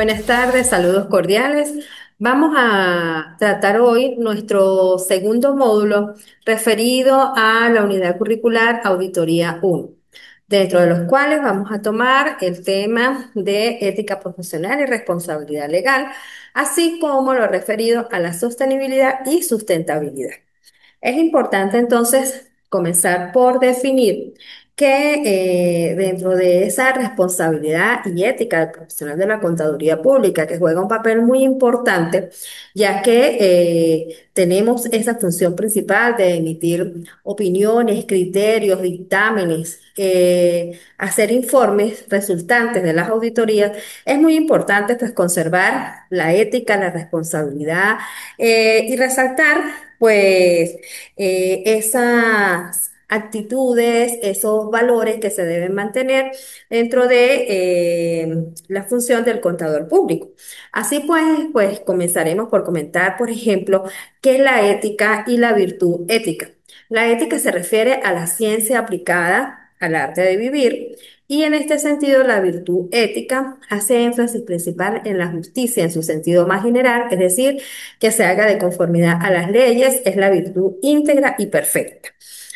Buenas tardes, saludos cordiales. Vamos a tratar hoy nuestro segundo módulo referido a la unidad curricular Auditoría 1, dentro de los cuales vamos a tomar el tema de ética profesional y responsabilidad legal, así como lo referido a la sostenibilidad y sustentabilidad. Es importante entonces comenzar por definir que dentro de esa responsabilidad y ética del profesional de la contaduría pública, que juega un papel muy importante, ya que tenemos esa función principal de emitir opiniones, criterios, dictámenes, hacer informes resultantes de las auditorías, es muy importante pues conservar la ética, la responsabilidad y resaltar pues esas actitudes, esos valores que se deben mantener dentro de la función del contador público. Así pues comenzaremos por comentar, por ejemplo, qué es la ética y la virtud ética. La ética se refiere a la ciencia aplicada al arte de vivir y en este sentido la virtud ética hace énfasis principal en la justicia en su sentido más general, es decir, que se haga de conformidad a las leyes, es la virtud íntegra y perfecta.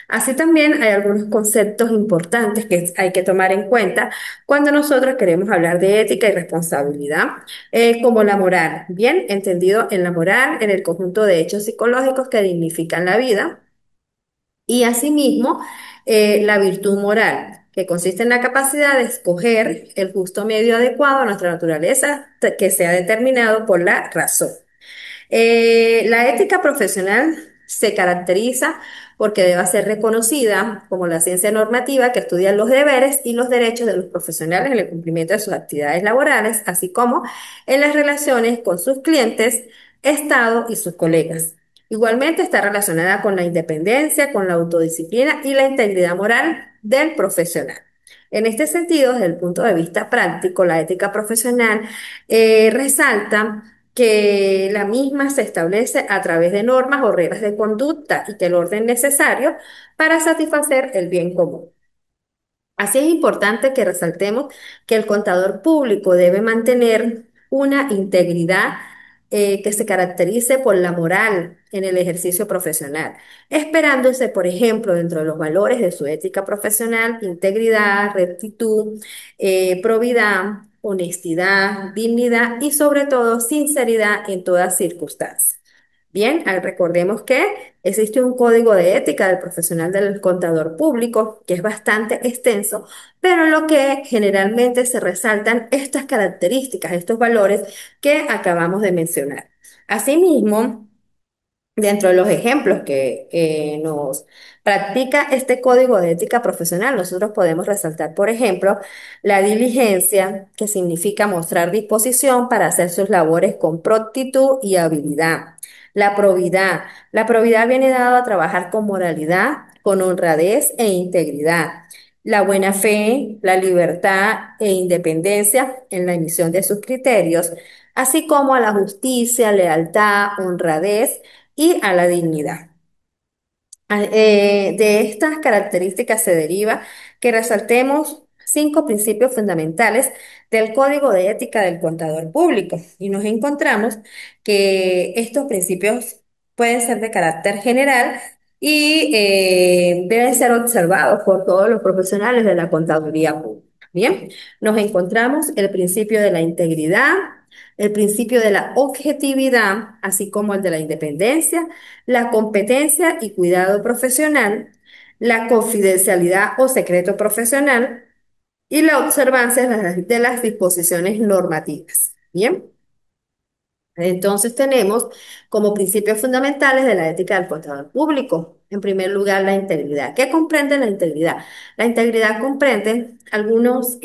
Así también hay algunos conceptos importantes que hay que tomar en cuenta cuando nosotros queremos hablar de ética y responsabilidad, como la moral, bien entendido en la moral, en el conjunto de hechos psicológicos que dignifican la vida, y asimismo la virtud moral, que consiste en la capacidad de escoger el justo medio adecuado a nuestra naturaleza que sea determinado por la razón. La ética profesional se caracteriza porque debe ser reconocida como la ciencia normativa que estudia los deberes y los derechos de los profesionales en el cumplimiento de sus actividades laborales, así como en las relaciones con sus clientes, Estado y sus colegas. Igualmente está relacionada con la independencia, con la autodisciplina y la integridad moral del profesional. En este sentido, desde el punto de vista práctico, la ética profesional resalta que la misma se establece a través de normas o reglas de conducta y que el orden necesario para satisfacer el bien común. Así es importante que resaltemos que el contador público debe mantener una integridad que se caracterice por la moral en el ejercicio profesional, esperándose, por ejemplo, dentro de los valores de su ética profesional, integridad, rectitud, probidad, honestidad, dignidad y sobre todo sinceridad en todas circunstancias. Bien, recordemos que existe un código de ética del profesional del contador público que es bastante extenso, pero en lo que generalmente se resaltan estas características, estos valores que acabamos de mencionar. Asimismo, dentro de los ejemplos que nos practica este código de ética profesional, nosotros podemos resaltar, por ejemplo, la diligencia, que significa mostrar disposición para hacer sus labores con prontitud y habilidad. La probidad. La probidad viene dado a trabajar con moralidad, con honradez e integridad. La buena fe, la libertad e independencia en la emisión de sus criterios, así como a la justicia, lealtad, honradez y a la dignidad. De estas características se deriva que resaltemos cinco principios fundamentales del Código de Ética del Contador Público y nos encontramos que estos principios pueden ser de carácter general y deben ser observados por todos los profesionales de la contaduría pública. Bien, nos encontramos el principio de la integridad, el principio de la objetividad, así como el de la independencia, la competencia y cuidado profesional, la confidencialidad o secreto profesional y la observancia de las disposiciones normativas. Bien. Entonces tenemos como principios fundamentales de la ética del contador público, en primer lugar, la integridad. ¿Qué comprende la integridad? La integridad comprende algunos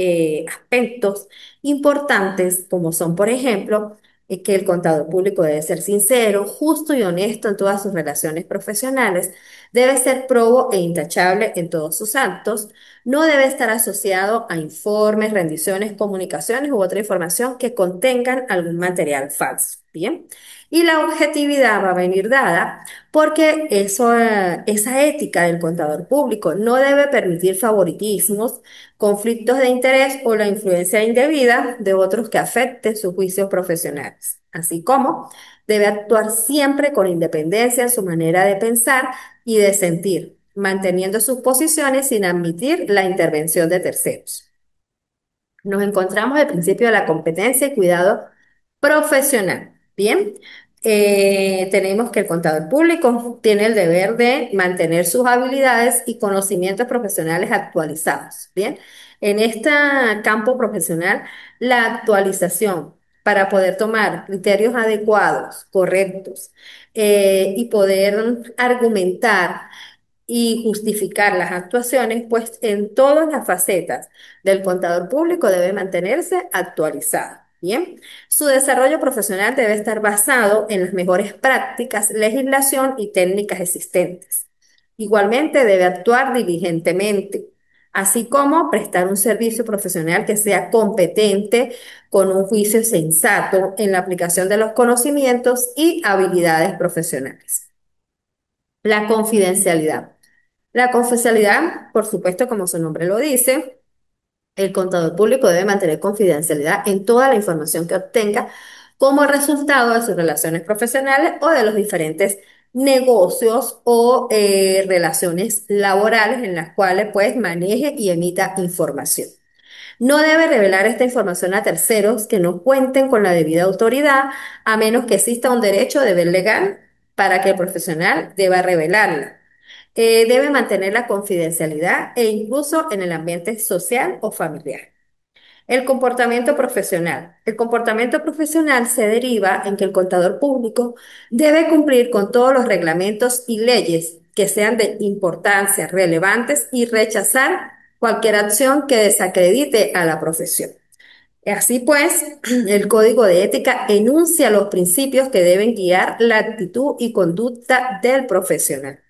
aspectos importantes, como son, por ejemplo, que el contador público debe ser sincero, justo y honesto en todas sus relaciones profesionales, debe ser probo e intachable en todos sus actos, no debe estar asociado a informes, rendiciones, comunicaciones u otra información que contengan algún material falso. Bien. Y la objetividad va a venir dada porque esa ética del contador público no debe permitir favoritismos, conflictos de interés o la influencia indebida de otros que afecten sus juicios profesionales, así como debe actuar siempre con independencia en su manera de pensar y de sentir, manteniendo sus posiciones sin admitir la intervención de terceros. Nos encontramos el principio de la competencia y cuidado profesional. Bien, tenemos que el contador público tiene el deber de mantener sus habilidades y conocimientos profesionales actualizados. Bien, en este campo profesional, la actualización para poder tomar criterios adecuados, correctos, y poder argumentar y justificar las actuaciones, pues en todas las facetas del contador público debe mantenerse actualizado. Bien, su desarrollo profesional debe estar basado en las mejores prácticas, legislación y técnicas existentes. Igualmente debe actuar diligentemente, así como prestar un servicio profesional que sea competente, con un juicio sensato en la aplicación de los conocimientos y habilidades profesionales. La confidencialidad. La confidencialidad, por supuesto, como su nombre lo dice, el contador público debe mantener confidencialidad en toda la información que obtenga como resultado de sus relaciones profesionales o de los diferentes negocios o relaciones laborales en las cuales pues maneje y emita información. No debe revelar esta información a terceros que no cuenten con la debida autoridad, a menos que exista un derecho de deber legal para que el profesional deba revelarla. Debe mantener la confidencialidad e incluso en el ambiente social o familiar. El comportamiento profesional. El comportamiento profesional se deriva en que el contador público debe cumplir con todos los reglamentos y leyes que sean de importancia, relevantes y rechazar cualquier acción que desacredite a la profesión. Así pues, el Código de Ética enuncia los principios que deben guiar la actitud y conducta del profesional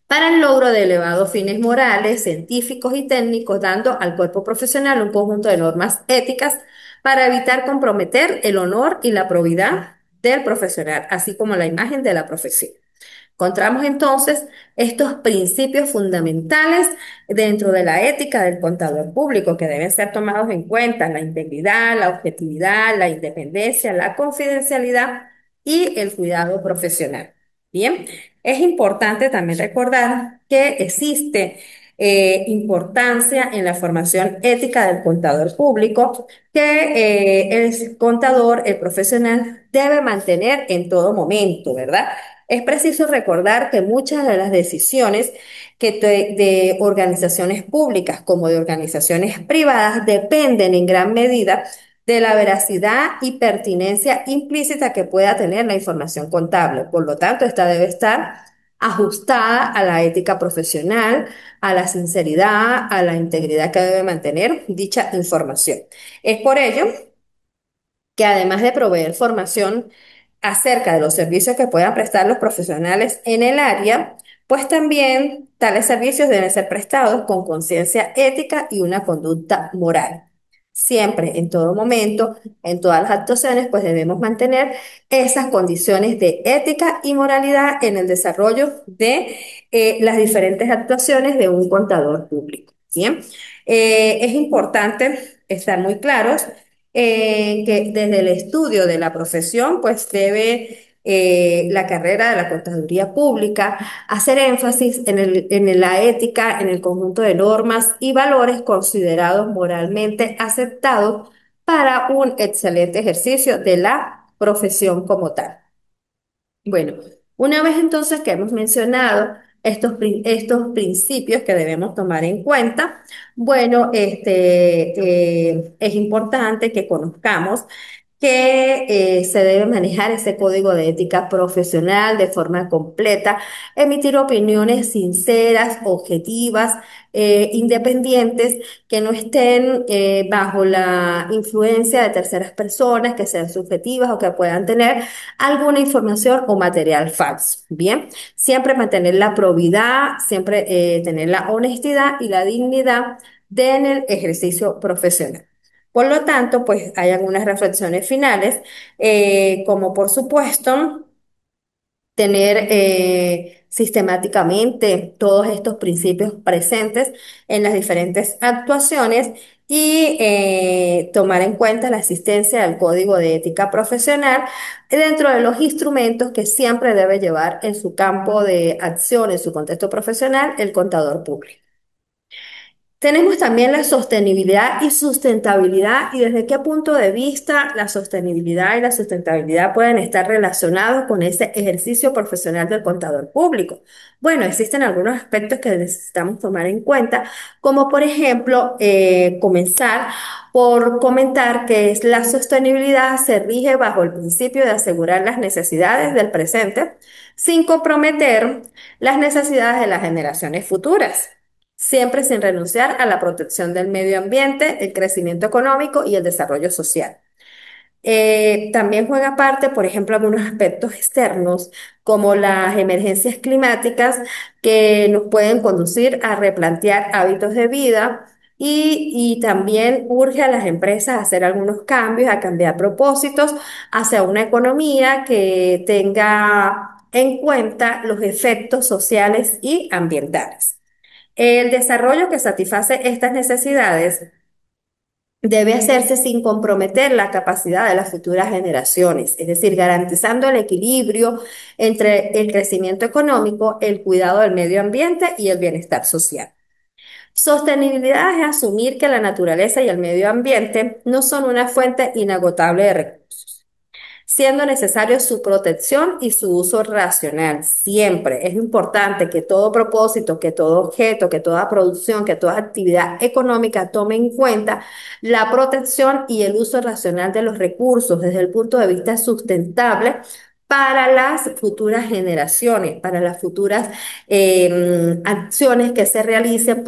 para el logro de elevados fines morales, científicos y técnicos, dando al cuerpo profesional un conjunto de normas éticas para evitar comprometer el honor y la probidad del profesional, así como la imagen de la profesión. Encontramos entonces estos principios fundamentales dentro de la ética del contador público que deben ser tomados en cuenta: la integridad, la objetividad, la independencia, la confidencialidad y el cuidado profesional. Bien, es importante también recordar que existe importancia en la formación ética del contador público que el contador, el profesional, debe mantener en todo momento, ¿verdad? Es preciso recordar que muchas de las decisiones de organizaciones públicas como de organizaciones privadas dependen en gran medida de la veracidad y pertinencia implícita que pueda tener la información contable. Por lo tanto, esta debe estar ajustada a la ética profesional, a la sinceridad, a la integridad que debe mantener dicha información. Es por ello que además de proveer formación acerca de los servicios que puedan prestar los profesionales en el área, pues también tales servicios deben ser prestados con conciencia ética y una conducta moral. Siempre, en todo momento, en todas las actuaciones, pues debemos mantener esas condiciones de ética y moralidad en el desarrollo de las diferentes actuaciones de un contador público. Bien, es importante estar muy claros que desde el estudio de la profesión, pues debe la carrera de la contaduría pública hacer énfasis en la ética, en el conjunto de normas y valores considerados moralmente aceptados para un excelente ejercicio de la profesión como tal. Bueno, una vez entonces que hemos mencionado estos principios que debemos tomar en cuenta, bueno, es importante que conozcamos que se debe manejar ese código de ética profesional de forma completa, emitir opiniones sinceras, objetivas, independientes, que no estén bajo la influencia de terceras personas, que sean subjetivas o que puedan tener alguna información o material falso. Bien, siempre mantener la probidad, siempre tener la honestidad y la dignidad en el ejercicio profesional. Por lo tanto, pues hay algunas reflexiones finales, como por supuesto tener sistemáticamente todos estos principios presentes en las diferentes actuaciones y tomar en cuenta la existencia del código de ética profesional dentro de los instrumentos que siempre debe llevar en su campo de acción, en su contexto profesional, el contador público. Tenemos también la sostenibilidad y sustentabilidad y desde qué punto de vista la sostenibilidad y la sustentabilidad pueden estar relacionados con ese ejercicio profesional del contador público. Bueno, existen algunos aspectos que necesitamos tomar en cuenta, como por ejemplo comenzar por comentar que la sostenibilidad se rige bajo el principio de asegurar las necesidades del presente sin comprometer las necesidades de las generaciones futuras, siempre sin renunciar a la protección del medio ambiente, el crecimiento económico y el desarrollo social. También juega parte, por ejemplo, algunos aspectos externos, como las emergencias climáticas, que nos pueden conducir a replantear hábitos de vida y también urge a las empresas a hacer algunos cambios, a cambiar propósitos hacia una economía que tenga en cuenta los efectos sociales y ambientales. El desarrollo que satisface estas necesidades debe hacerse sin comprometer la capacidad de las futuras generaciones, es decir, garantizando el equilibrio entre el crecimiento económico, el cuidado del medio ambiente y el bienestar social. Sostenibilidad es asumir que la naturaleza y el medio ambiente no son una fuente inagotable de recursos, siendo necesario su protección y su uso racional. Siempre es importante que todo propósito, que todo objeto, que toda producción, que toda actividad económica tome en cuenta la protección y el uso racional de los recursos desde el punto de vista sustentable para las futuras generaciones, para las futuras acciones que se realicen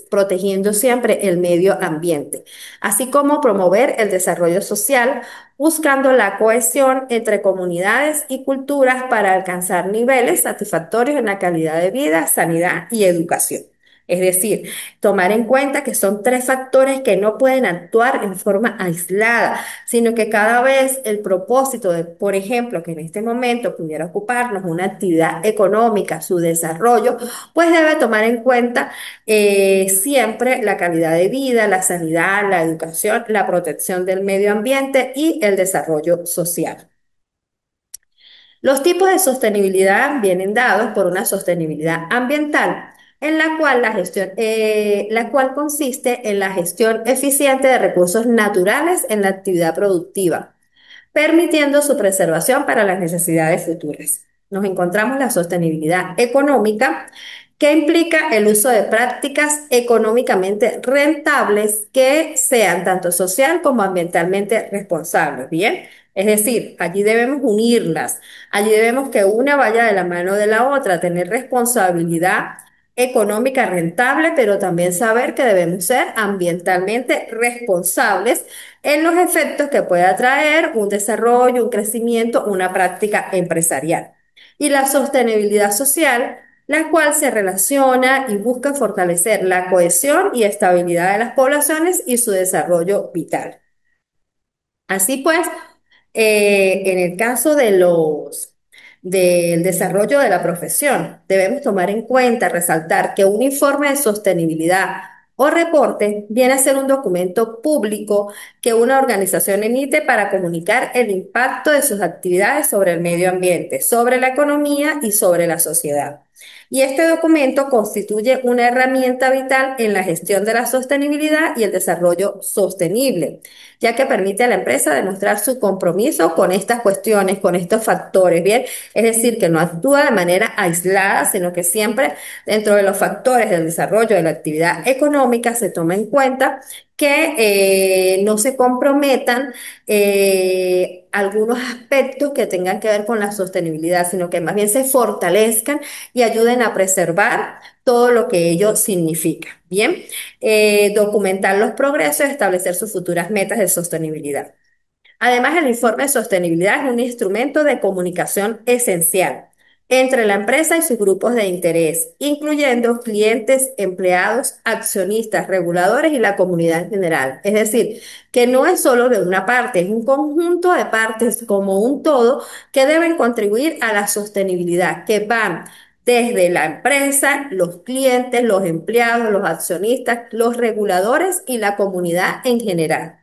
protegiendo siempre el medio ambiente, así como promover el desarrollo social buscando la cohesión entre comunidades y culturas para alcanzar niveles satisfactorios en la calidad de vida, sanidad y educación. Es decir, tomar en cuenta que son tres factores que no pueden actuar en forma aislada, sino que cada vez el propósito de, por ejemplo, que en este momento pudiera ocuparnos una actividad económica, su desarrollo, pues debe tomar en cuenta siempre la calidad de vida, la sanidad, la educación, la protección del medio ambiente y el desarrollo social. Los tipos de sostenibilidad vienen dados por una sostenibilidad ambiental, en la cual la cual consiste en la gestión eficiente de recursos naturales en la actividad productiva, permitiendo su preservación para las necesidades futuras. Nos encontramos la sostenibilidad económica, que implica el uso de prácticas económicamente rentables que sean tanto social como ambientalmente responsables, ¿bien? Es decir, allí debemos unirlas, allí debemos que una vaya de la mano de la otra, tener responsabilidad económica rentable, pero también saber que debemos ser ambientalmente responsables en los efectos que pueda traer un desarrollo, un crecimiento, una práctica empresarial. Y la sostenibilidad social, la cual se relaciona y busca fortalecer la cohesión y estabilidad de las poblaciones y su desarrollo vital. Así pues, en el caso del desarrollo de la profesión, debemos tomar en cuenta, resaltar que un informe de sostenibilidad o reporte viene a ser un documento público que una organización emite para comunicar el impacto de sus actividades sobre el medio ambiente, sobre la economía y sobre la sociedad. Y este documento constituye una herramienta vital en la gestión de la sostenibilidad y el desarrollo sostenible, ya que permite a la empresa demostrar su compromiso con estas cuestiones, con estos factores, ¿bien? Es decir, que no actúa de manera aislada, sino que siempre dentro de los factores del desarrollo de la actividad económica se toma en cuenta que no se comprometan algunos aspectos que tengan que ver con la sostenibilidad, sino que más bien se fortalezcan y ayuden a preservar todo lo que ello significa. Bien, documentar los progresos y establecer sus futuras metas de sostenibilidad. Además, el informe de sostenibilidad es un instrumento de comunicación esencial, entre la empresa y sus grupos de interés, incluyendo clientes, empleados, accionistas, reguladores y la comunidad en general. Es decir, que no es solo de una parte, es un conjunto de partes como un todo que deben contribuir a la sostenibilidad, que van desde la empresa, los clientes, los empleados, los accionistas, los reguladores y la comunidad en general,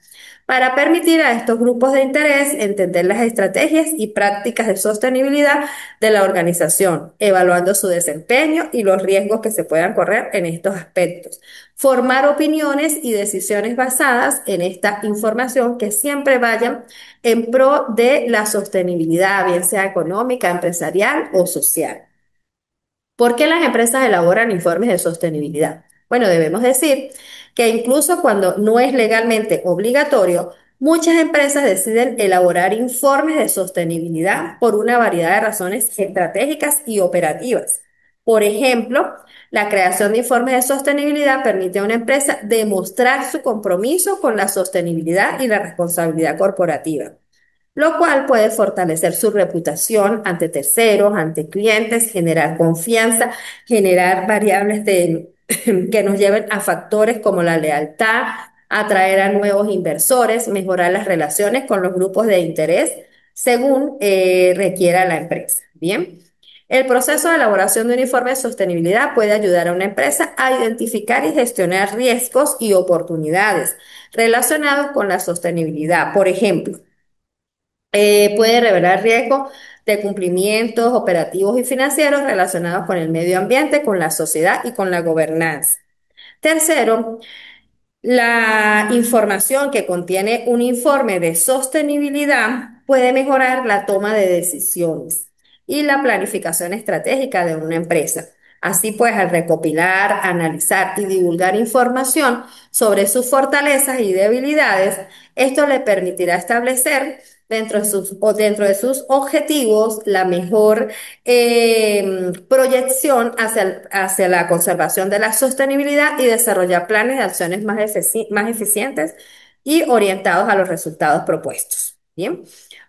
para permitir a estos grupos de interés entender las estrategias y prácticas de sostenibilidad de la organización, evaluando su desempeño y los riesgos que se puedan correr en estos aspectos. Formar opiniones y decisiones basadas en esta información que siempre vayan en pro de la sostenibilidad, bien sea económica, empresarial o social. ¿Por qué las empresas elaboran informes de sostenibilidad? Bueno, debemos decir que incluso cuando no es legalmente obligatorio, muchas empresas deciden elaborar informes de sostenibilidad por una variedad de razones estratégicas y operativas. Por ejemplo, la creación de informes de sostenibilidad permite a una empresa demostrar su compromiso con la sostenibilidad y la responsabilidad corporativa, lo cual puede fortalecer su reputación ante terceros, ante clientes, generar confianza, generar variables que nos lleven a factores como la lealtad, atraer a nuevos inversores, mejorar las relaciones con los grupos de interés según requiera la empresa. Bien. El proceso de elaboración de un informe de sostenibilidad puede ayudar a una empresa a identificar y gestionar riesgos y oportunidades relacionados con la sostenibilidad. Por ejemplo, puede revelar riesgos de cumplimientos operativos y financieros relacionados con el medio ambiente, con la sociedad y con la gobernanza. Tercero, la información que contiene un informe de sostenibilidad puede mejorar la toma de decisiones y la planificación estratégica de una empresa. Así pues, al recopilar, analizar y divulgar información sobre sus fortalezas y debilidades, esto le permitirá establecer dentro de sus objetivos la mejor proyección hacia la conservación de la sostenibilidad y desarrollar planes de acciones más eficientes y orientados a los resultados propuestos. Bien.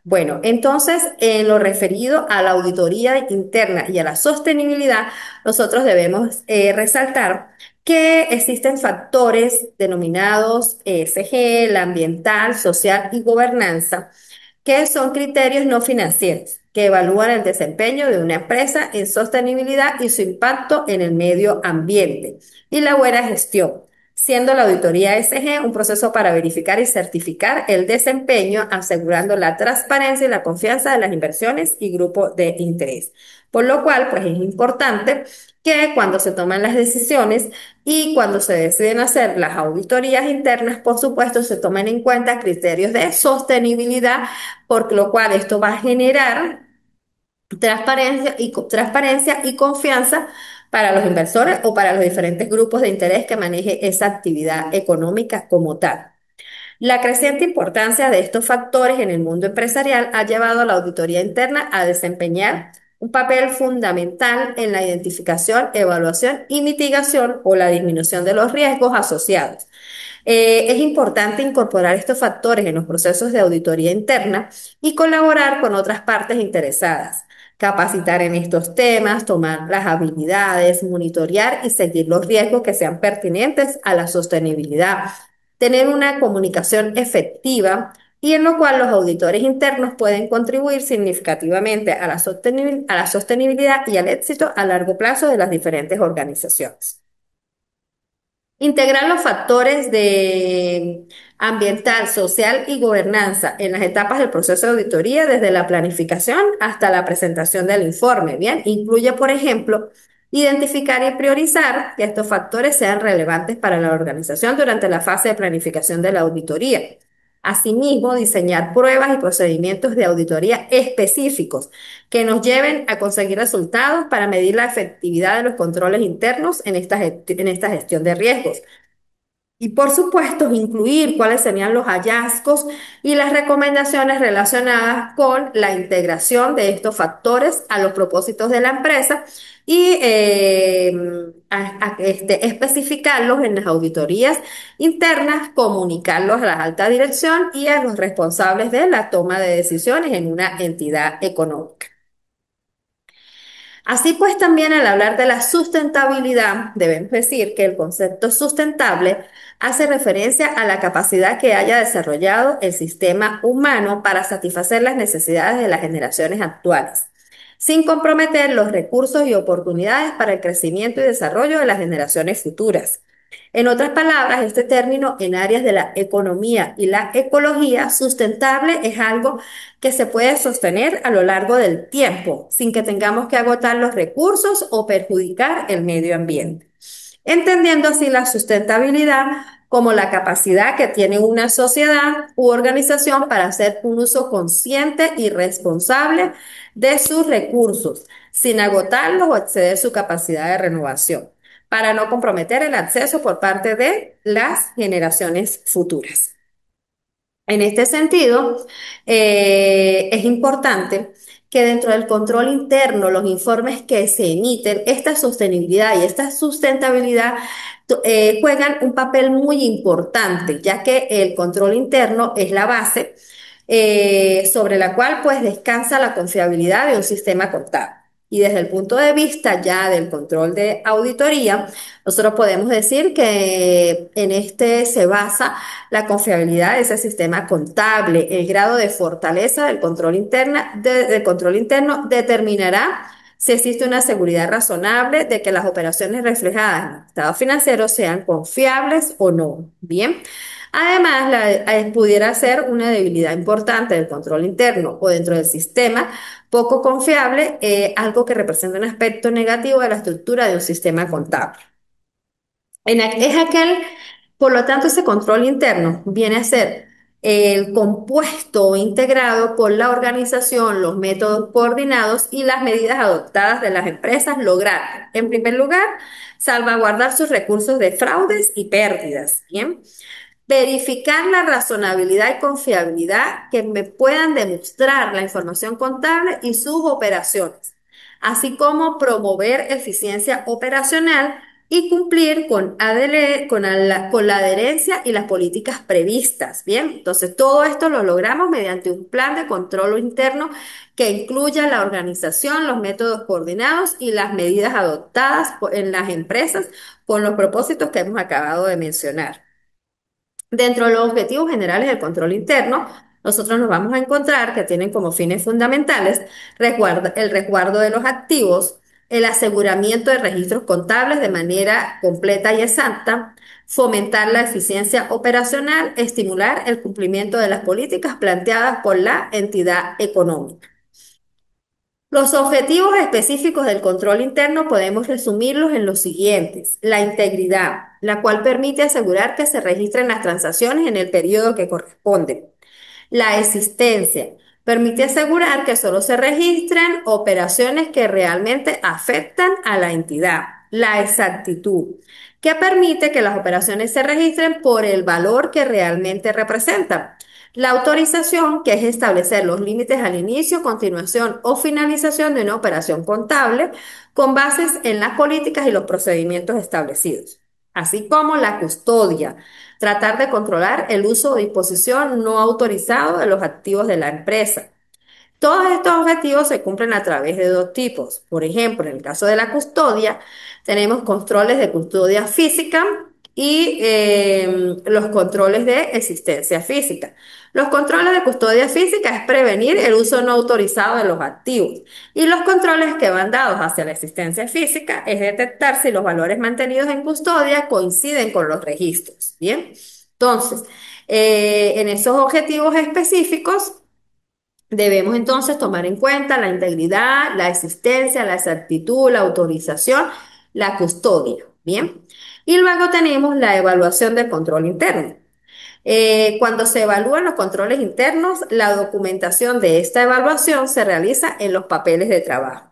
Bueno, entonces, en lo referido a la auditoría interna y a la sostenibilidad, nosotros debemos resaltar que existen factores denominados ESG, la ambiental, social y gobernanza, que son criterios no financieros que evalúan el desempeño de una empresa en sostenibilidad y su impacto en el medio ambiente y la buena gestión, siendo la auditoría ESG un proceso para verificar y certificar el desempeño, asegurando la transparencia y la confianza de las inversiones y grupos de interés. Por lo cual, pues es importante que cuando se toman las decisiones y cuando se deciden hacer las auditorías internas, por supuesto, se tomen en cuenta criterios de sostenibilidad, por lo cual esto va a generar transparencia y confianza para los inversores o para los diferentes grupos de interés que maneje esa actividad económica como tal. La creciente importancia de estos factores en el mundo empresarial ha llevado a la auditoría interna a desempeñar un papel fundamental en la identificación, evaluación y mitigación o la disminución de los riesgos asociados. Es importante incorporar estos factores en los procesos de auditoría interna y colaborar con otras partes interesadas. Capacitar en estos temas, tomar las habilidades, monitorear y seguir los riesgos que sean pertinentes a la sostenibilidad. Tener una comunicación efectiva y en lo cual los auditores internos pueden contribuir significativamente a a la sostenibilidad y al éxito a largo plazo de las diferentes organizaciones. Integrar los factores de ambiental, social y gobernanza en las etapas del proceso de auditoría, desde la planificación hasta la presentación del informe. Bien, incluye, por ejemplo, identificar y priorizar que estos factores sean relevantes para la organización durante la fase de planificación de la auditoría. Asimismo, diseñar pruebas y procedimientos de auditoría específicos que nos lleven a conseguir resultados para medir la efectividad de los controles internos en en esta gestión de riesgos. Y por supuesto, incluir cuáles serían los hallazgos y las recomendaciones relacionadas con la integración de estos factores a los propósitos de la empresa y especificarlos en las auditorías internas, comunicarlos a la alta dirección y a los responsables de la toma de decisiones en una entidad económica. Así pues, también al hablar de la sustentabilidad, debemos decir que el concepto sustentable hace referencia a la capacidad que haya desarrollado el sistema humano para satisfacer las necesidades de las generaciones actuales, sin comprometer los recursos y oportunidades para el crecimiento y desarrollo de las generaciones futuras. En otras palabras, este término en áreas de la economía y la ecología sustentable es algo que se puede sostener a lo largo del tiempo, sin que tengamos que agotar los recursos o perjudicar el medio ambiente. Entendiendo así la sustentabilidad como la capacidad que tiene una sociedad u organización para hacer un uso consciente y responsable de sus recursos, sin agotarlos o exceder su capacidad de renovación, para no comprometer el acceso por parte de las generaciones futuras. En este sentido, es importante que dentro del control interno, los informes que se emiten, esta sostenibilidad y esta sustentabilidad juegan un papel muy importante, ya que el control interno es la base sobre la cual pues descansa la confiabilidad de un sistema contable. Y desde el punto de vista ya del control de auditoría, nosotros podemos decir que en este se basa la confiabilidad de ese sistema contable. El grado de fortaleza del control del control interno determinará si existe una seguridad razonable de que las operaciones reflejadas en el estado financiero sean confiables o no. Bien. Además, pudiera ser una debilidad importante del control interno o dentro del sistema poco confiable, algo que representa un aspecto negativo de la estructura de un sistema contable. Es aquel, por lo tanto, ese control interno viene a ser el compuesto o integrado por la organización, los métodos coordinados y las medidas adoptadas de las empresas lograr, en primer lugar, salvaguardar sus recursos de fraudes y pérdidas. Bien. Verificar la razonabilidad y confiabilidad que me puedan demostrar la información contable y sus operaciones, así como promover eficiencia operacional y cumplir con, con la adherencia y las políticas previstas. Bien, entonces todo esto lo logramos mediante un plan de control interno que incluya la organización, los métodos coordinados y las medidas adoptadas en las empresas con los propósitos que hemos acabado de mencionar. Dentro de los objetivos generales del control interno, nosotros nos vamos a encontrar que tienen como fines fundamentales el resguardo de los activos, el aseguramiento de registros contables de manera completa y exacta, fomentar la eficiencia operacional, estimular el cumplimiento de las políticas planteadas por la entidad económica. Los objetivos específicos del control interno podemos resumirlos en los siguientes. La integridad, la cual permite asegurar que se registren las transacciones en el periodo que corresponde. La existencia, permite asegurar que solo se registren operaciones que realmente afectan a la entidad. La exactitud, que permite que las operaciones se registren por el valor que realmente representan. La autorización, que es establecer los límites al inicio, continuación o finalización de una operación contable con bases en las políticas y los procedimientos establecidos. Así como la custodia, tratar de controlar el uso o disposición no autorizado de los activos de la empresa. Todos estos objetivos se cumplen a través de dos tipos. Por ejemplo, en el caso de la custodia, tenemos controles de custodia física y los controles de existencia física. Los controles de custodia física es prevenir el uso no autorizado de los activos. Y los controles que van dados hacia la existencia física es detectar si los valores mantenidos en custodia coinciden con los registros. Bien, entonces, en esos objetivos específicos, debemos entonces tomar en cuenta la integridad, la existencia, la exactitud, la autorización, la custodia. Bien. Y luego tenemos la evaluación del control interno. Cuando se evalúan los controles internos, la documentación de esta evaluación se realiza en los papeles de trabajo,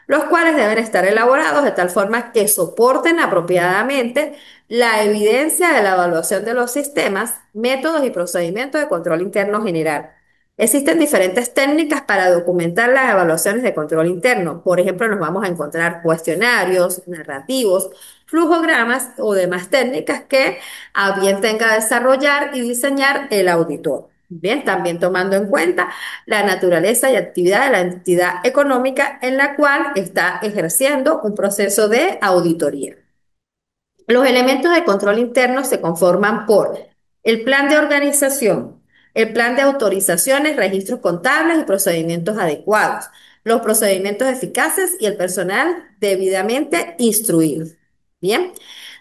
los cuales deben estar elaborados de tal forma que soporten apropiadamente la evidencia de la evaluación de los sistemas, métodos y procedimientos de control interno general. Existen diferentes técnicas para documentar las evaluaciones de control interno. Por ejemplo, nos vamos a encontrar cuestionarios, narrativos, flujogramas o demás técnicas que a bien tenga desarrollar y diseñar el auditor. Bien, también tomando en cuenta la naturaleza y actividad de la entidad económica en la cual está ejerciendo un proceso de auditoría. Los elementos de control interno se conforman por el plan de organización, el plan de autorizaciones, registros contables y procedimientos adecuados, los procedimientos eficaces y el personal debidamente instruido. Bien,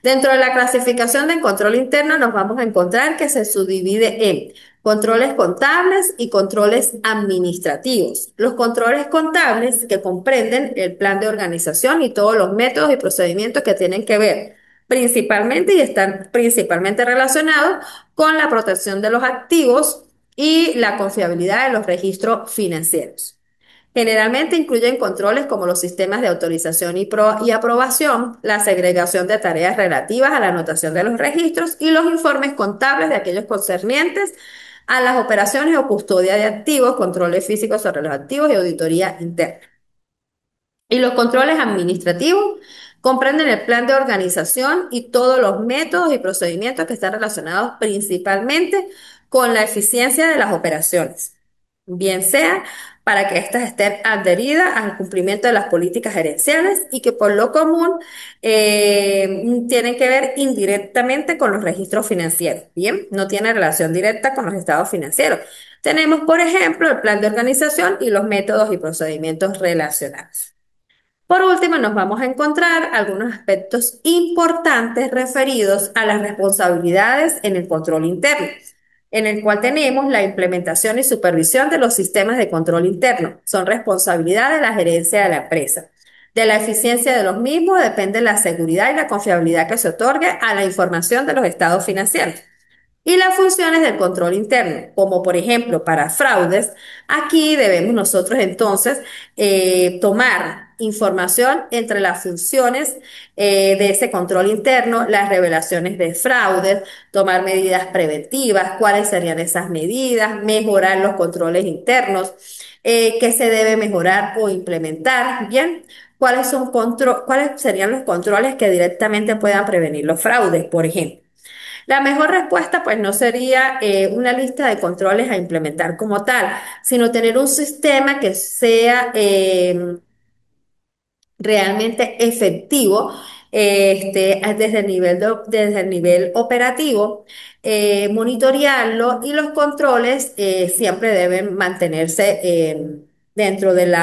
dentro de la clasificación del control interno nos vamos a encontrar que se subdivide en controles contables y controles administrativos. Los controles contables que comprenden el plan de organización y todos los métodos y procedimientos que tienen que ver principalmente y están principalmente relacionados con la protección de los activos y la confiabilidad de los registros financieros. Generalmente incluyen controles como los sistemas de autorización y aprobación, la segregación de tareas relativas a la anotación de los registros y los informes contables de aquellos concernientes a las operaciones o custodia de activos, controles físicos sobre los activos y auditoría interna. Y los controles administrativos comprenden el plan de organización y todos los métodos y procedimientos que están relacionados principalmente con la eficiencia de las operaciones, bien sea para que éstas estén adheridas al cumplimiento de las políticas gerenciales y que por lo común tienen que ver indirectamente con los registros financieros, bien, no tiene relación directa con los estados financieros. Tenemos, por ejemplo, el plan de organización y los métodos y procedimientos relacionados. Por último, nos vamos a encontrar algunos aspectos importantes referidos a las responsabilidades en el control interno, en el cual tenemos la implementación y supervisión de los sistemas de control interno. Son responsabilidad de la gerencia de la empresa. De la eficiencia de los mismos depende la seguridad y la confiabilidad que se otorgue a la información de los estados financieros. Y las funciones del control interno, como por ejemplo para fraudes, aquí debemos nosotros entonces tomar información entre las funciones de ese control interno, las revelaciones de fraudes, tomar medidas preventivas, cuáles serían esas medidas, mejorar los controles internos, qué se debe mejorar o implementar, bien, cuáles serían los controles que directamente puedan prevenir los fraudes, por ejemplo. La mejor respuesta, pues, no sería una lista de controles a implementar como tal, sino tener un sistema que sea realmente efectivo desde el nivel operativo, monitorearlo y los controles siempre deben mantenerse dentro de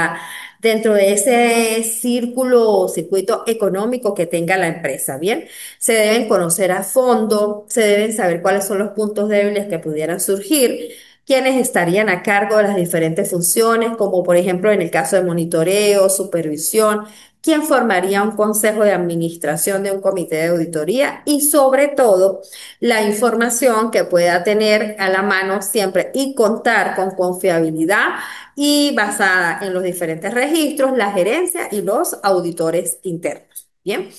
dentro de ese círculo o circuito económico que tenga la empresa, ¿bien? Se deben conocer a fondo, se deben saber cuáles son los puntos débiles que pudieran surgir, quiénes estarían a cargo de las diferentes funciones, como por ejemplo en el caso de monitoreo, supervisión, quién formaría un consejo de administración de un comité de auditoría y sobre todo la información que pueda tener a la mano siempre y contar con confiabilidad y basada en los diferentes registros, la gerencia y los auditores internos. Bien.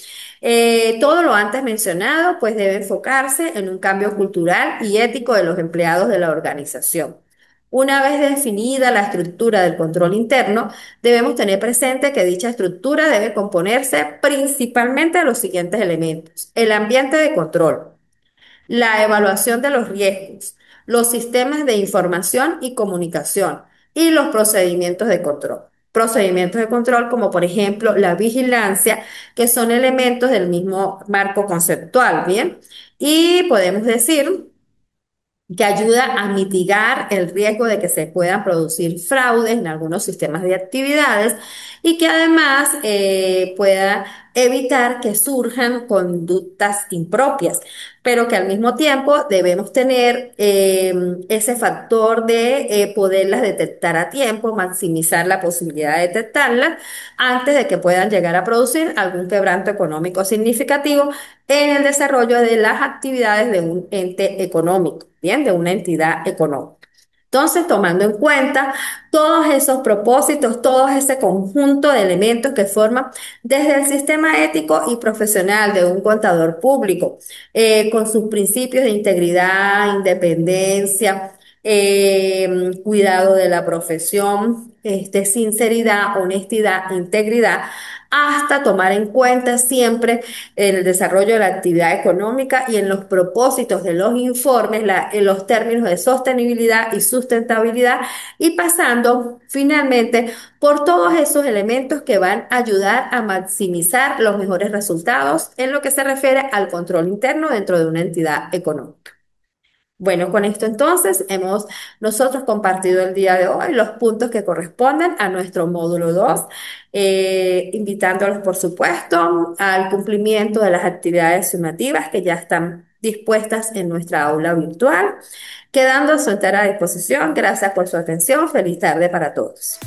Todo lo antes mencionado, pues debe enfocarse en un cambio cultural y ético de los empleados de la organización. Una vez definida la estructura del control interno, debemos tener presente que dicha estructura debe componerse principalmente de los siguientes elementos: el ambiente de control, la evaluación de los riesgos, los sistemas de información y comunicación y los procedimientos de control. Procedimientos de control como por ejemplo la vigilancia, que son elementos del mismo marco conceptual, ¿bien? Y podemos decir que ayuda a mitigar el riesgo de que se puedan producir fraudes en algunos sistemas de actividades y que además pueda evitar que surjan conductas impropias, pero que al mismo tiempo debemos tener ese factor de poderlas detectar a tiempo, maximizar la posibilidad de detectarlas antes de que puedan llegar a producir algún quebranto económico significativo en el desarrollo de las actividades de un ente económico, bien, de una entidad económica. Entonces, tomando en cuenta todos esos propósitos, todo ese conjunto de elementos que forman desde el sistema ético y profesional de un contador público, con sus principios de integridad, independencia, cuidado de la profesión, sinceridad, honestidad, integridad, hasta tomar en cuenta siempre el desarrollo de la actividad económica y en los propósitos de los informes, en los términos de sostenibilidad y sustentabilidad, y pasando finalmente por todos esos elementos que van a ayudar a maximizar los mejores resultados en lo que se refiere al control interno dentro de una entidad económica. Bueno, con esto entonces hemos nosotros compartido el día de hoy los puntos que corresponden a nuestro módulo 2, invitándolos, por supuesto, al cumplimiento de las actividades sumativas que ya están dispuestas en nuestra aula virtual, quedando a su entera disposición. Gracias por su atención. Feliz tarde para todos.